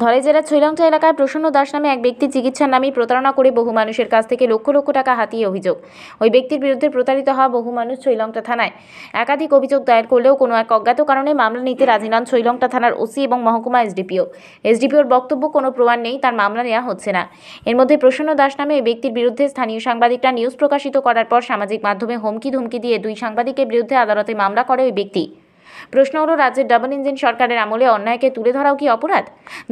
ধলাই জেলার ছৈলংটা এলাকায় প্রসন্ন দাস নামে এক ব্যক্তি চিকিৎসার নামে প্রতারণা করে বহু মানুষের কাছ থেকে লক্ষ লক্ষ টাকা হাতিয়ে অভিযোগ। ওই ব্যক্তির বিরুদ্ধে প্রতারিত হওয়া বহু মানুষ ছৈলংটা থানায় একাধিক অভিযোগ দায়ের করলেও কোনো এক অজ্ঞাত কারণে মামলা নিতে রাজি নন ছৈলংটা থানার ওসি এবং মহকুমা এসডিপিও। এসডিপিওর বক্তব্য, কোনো প্রমাণ নেই, তার মামলা নেওয়া হচ্ছে না। এর মধ্যে প্রসন্ন দাস নামে ওই ব্যক্তির বিরুদ্ধে স্থানীয় সাংবাদিকরা নিউজ প্রকাশিত করার পর সামাজিক মাধ্যমে হুমকি ধুমকি দিয়ে দুই সাংবাদিকের বিরুদ্ধে আদালতে মামলা করে ওই ব্যক্তি। প্রশ্ন হলো, রাজ্যের ডাবল ইঞ্জিন সরকারের আমলে অন্যায়কে তুলে ধরাও কি অপরাধ?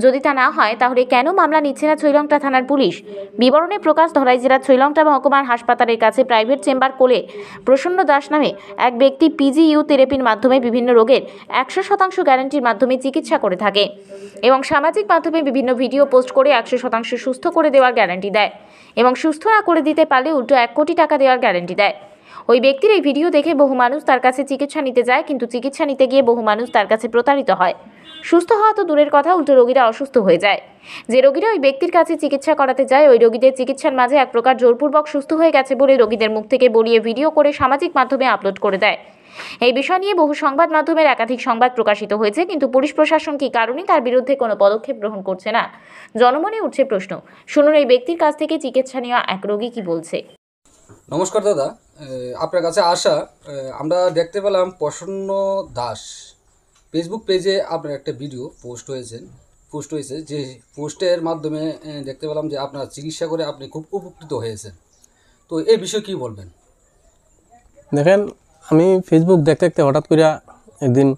যদি তা না হয় তাহলে কেন মামলা নিচ্ছে না ছৈলংটা থানার পুলিশ? বিবরণে প্রকাশ, ধলাই জেলার ছৈলংটা মহকুমার হাসপাতালের কাছে প্রাইভেট চেম্বার কোলে প্রসন্ন দাস নামে এক ব্যক্তি পিজিইউ থেরাপির মাধ্যমে বিভিন্ন রোগের 100% গ্যারান্টির মাধ্যমে চিকিৎসা করে থাকে এবং সামাজিক মাধ্যমে বিভিন্ন ভিডিও পোস্ট করে 100% সুস্থ করে দেওয়ার গ্যারান্টি দেয় এবং সুস্থ না করে দিতে পারলে উল্টো 1 কোটি টাকা দেওয়ার গ্যারান্টি দেয়। ওই ব্যক্তির এই ভিডিও দেখে বহু মানুষ তার কাছে চিকিৎসা নিতে যায়, কিন্তু চিকিৎসা নিতে গিয়ে বহু মানুষ তার কাছে প্রতারিত হয়। সুস্থ হওয়া তো দূরের কথা, উল্টো রোগীরা অসুস্থ হয়ে যায়। যে রোগীরা ওই ব্যক্তির কাছে চিকিৎসা করাতে যায়, ওই রোগীদের চিকিৎসার মাঝে এক প্রকার জোরপূর্বক সুস্থ হয়ে গেছে বলে রোগীদের মুখ থেকে বলিয়ে ভিডিও করে সামাজিক মাধ্যমে আপলোড করে দেয়। এই বিষয় নিয়ে বহু সংবাদ মাধ্যমের একাধিক সংবাদ প্রকাশিত হয়েছে, কিন্তু পুলিশ প্রশাসন কী কারণে তার বিরুদ্ধে কোনো পদক্ষেপ গ্রহণ করছে না, জনমনে উঠছে প্রশ্ন। শুনুন এই ব্যক্তির কাছ থেকে চিকিৎসা নেওয়া এক রোগী কি বলছে। নমস্কার দাদা, আপনার কাছে আসা আমরা দেখতে পেলাম প্রসন্ন দাস ফেসবুক পেজে আপনার একটা ভিডিও পোস্ট হয়েছে যে পোস্টের মাধ্যমে দেখতে পেলাম যে আপনার চিকিৎসা করে আপনি খুব উপকৃত হয়েছেন। তো এই বিষয়ে কী বলবেন? দেখেন, আমি ফেসবুক দেখতে দেখতে হঠাৎ করে একদিন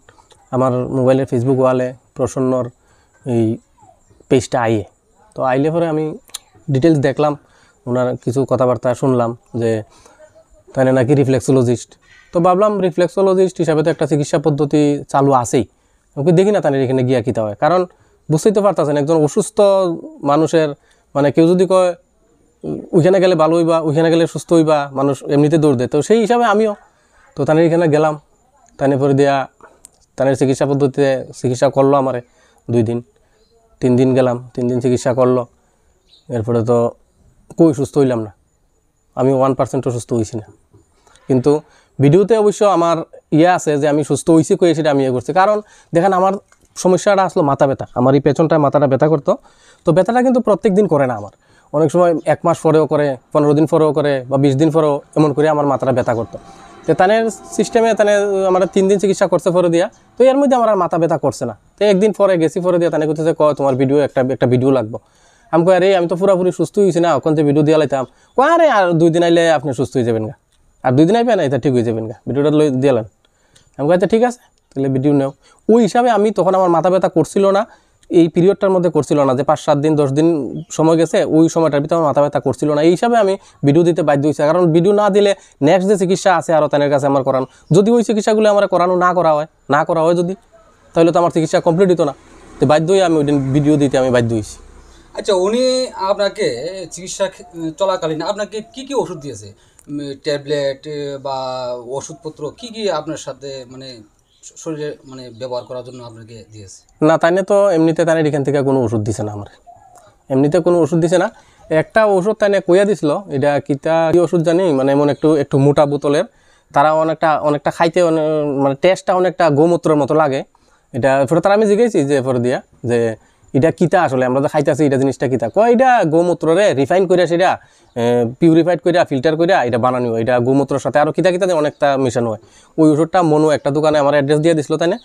আমার মোবাইলের ফেসবুক ওয়ালে প্রসন্নর এই পেজটা তো আইলে পরে আমি ডিটেলস দেখলাম, ওনার কিছু কথাবার্তা শুনলাম যে তাই নাকি রিফ্লেক্সোলজিস্ট। তো ভাবলাম রিফ্লেক্সোলজিস্ট হিসাবে তো একটা চিকিৎসা পদ্ধতি চালু আছেই, ওকে দেখি না তাদের এখানে গিয়া কীটা হয়। কারণ বুঝতেই তো পারতেছেন, একজন অসুস্থ মানুষের মানে কেউ যদি কয় ওইখানে গেলে ভালো হইবা, ওইখানে গেলে সুস্থ হইবা, মানুষ এমনিতে দৌড় দেয়। তো সেই হিসাবে আমিও তো তাদের এখানে গেলাম, তাদের পরে দিয়া তাদের চিকিৎসা পদ্ধতিতে চিকিৎসা করলো আমারে 2 দিন 3 দিন গেলাম, 3 দিন চিকিৎসা করলো। এরপরে তো কই সুস্থ হইলাম না, আমি 1%ও সুস্থ হয়েছি না। কিন্তু ভিডিওতে অবশ্য আমার আছে যে আমি সুস্থ হয়েছি কই সেটা আমি করছি। কারণ দেখেন, আমার সমস্যাটা আসলো মাথা ব্যথা, আমার এই পেছনটায় মাথাটা ব্যথা করতো। তো ব্যথাটা কিন্তু প্রত্যেক দিন করে না, আমার অনেক সময় 1 মাস পরেও করে, 15 দিন পরেও করে, বা 20 দিন পরেও এমন করে আমার মাথাটা ব্যথা করতো। তো তাদের সিস্টেমে আমার 3 দিন চিকিৎসা করছে পরে দিয়া, তো এর মধ্যে আমার আর মাথা ব্যথা করছে না। তো একদিন পরে গেছি, পরে দিয়া তাদের করতেছে তোমার ভিডিও একটা ভিডিও লাগবো। আমি কই, আরে আমি তো পুরোপুরি সুস্থ হয়েছি না, ওখান থেকে ভিডিও দিয়ে লাইতাম। আরে আর 2 দিন আইলে আপনি সুস্থ হয়ে যাবেন গা, আর 2 দিন আইবে না, এটা ঠিক হয়ে যাবেন গা, ভিডিওটা লই দিলেন। আমি কই, ঠিক আছে, তাহলে ভিডিও নেও। ওই হিসাবে আমি তখন আমার মাথা ব্যথা করছিল না, এই পিরিয়ডটার মধ্যে করছিল না, যে 5-7 দিন 10 দিন সময় গেছে, ওই সময়টার ভিতরে আমার মাথা ব্যথা করছিল না। এই হিসাবে আমি ভিডিও দিতে বাধ্য হয়েছি। কারণ ভিডিও না দিলে নেক্সট যে চিকিৎসা আছে আরও তাদের কাছে আমার করানো, যদি ওই চিকিৎসাগুলো আমার করানো না করা হয় যদি, তাহলে তো আমার চিকিৎসা কমপ্লিট হতো না। তো বাধ্য হয়ে আমি ওই দিন ভিডিও দিতে আমি বাধ্য হয়েছি। আচ্ছা, উনি আপনাকে চিকিৎসা চলাকালীন আপনাকে কি কি ওষুধ দিয়েছে? ট্যাবলেট বা ওষুধপত্র কি আপনার সাথে মানে শরীরে মানে ব্যবহার করার জন্য আপনাকে দিয়েছে? না, তাই তো এমনিতে তাই এখান থেকে কোনো ওষুধ দিছে না, আমার এমনিতে কোনো ওষুধ দিছে না। একটা ওষুধ তাই কইয়া দিছিল, এটা কিতা কি ওষুধ জানি, মানে এমন একটু মোটা বোতলের, তারা অনেকটা খাইতে মানে টেস্টটা অনেকটা গোমূত্রের মতো লাগে। এটা পরে তারা আমি জিজ্ঞেসি যে পরে দিয়া যে এটা কিতা আসলে আমরা তো খাইতেছি, এটা জিনিসটা কিতা? কয় এটা গোমূত্রে রিফাইন করে, সেটা পিউরিফাইড করে ফিল্টার করে এটা বানানো হয়, এটা গোমূত্রের সাথে আরও কিতা অনেকটা মেশানো হয়। ওই ওষুধটা একটা দোকানে আমার অ্যাড্রেস দিয়ে দিছিল, তাই না।